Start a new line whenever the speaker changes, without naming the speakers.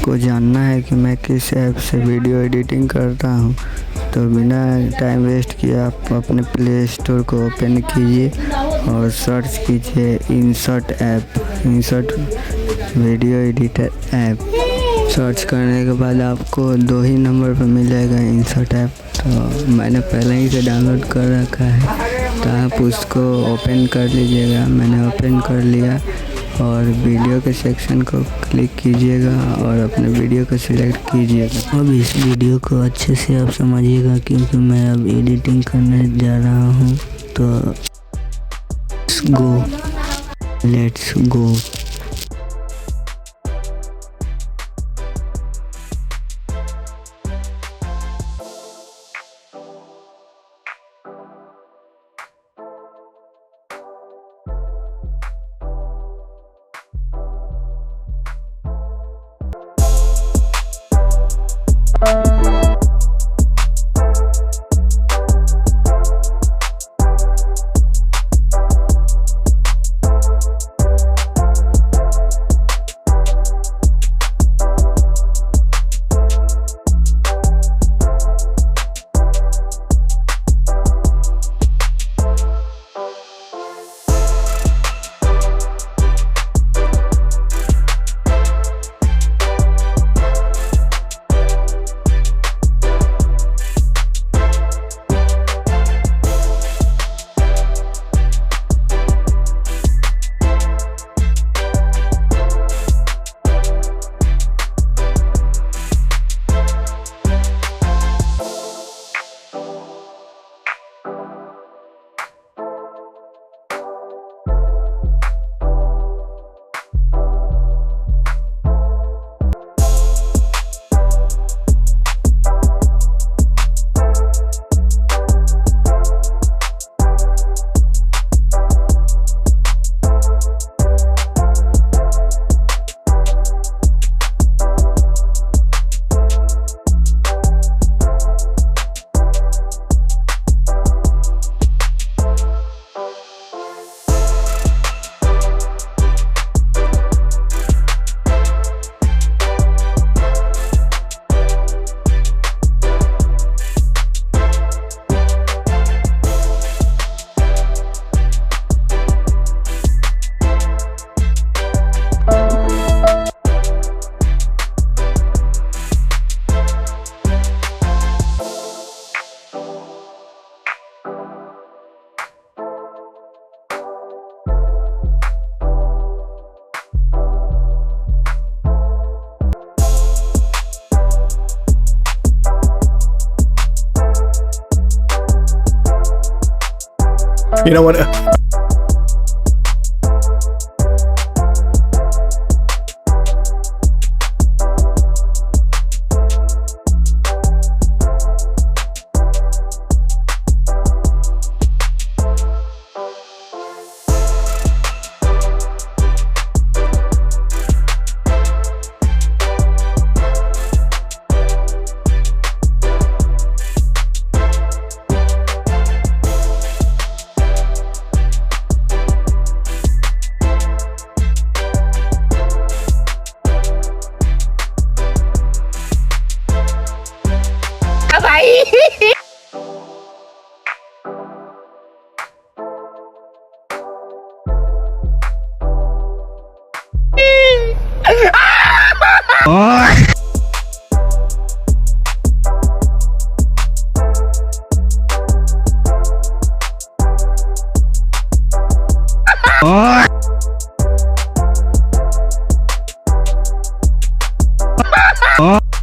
आपको जानना है कि मैं किस ऐप से वीडियो एडिटिंग करता हूं, तो बिना टाइम वेस्ट किए आप अपने प्ले स्टोर को ओपन कीजिए और सर्च कीजिए InShot app, InShot video editor app. Search करने के बाद आपको 2 ही नंबर पर मिलेगा InShot ऐप। तो मैंने पहले ही से डाउनलोड कर रखा है, तो आप उसको ओपन कर लीजिएगा। मैंने ओपन कर लिया और वीडियो के सेक्शन को क्लिक कीजिएगा और अपने वीडियो को सिलेक्ट कीजिएगा। अब इस वीडियो को अच्छे से आप समझिएगा, क्योंकि मैं अब एडिटिंग करने जा रहा हूँ। तो let's go.
You know what?
Oh!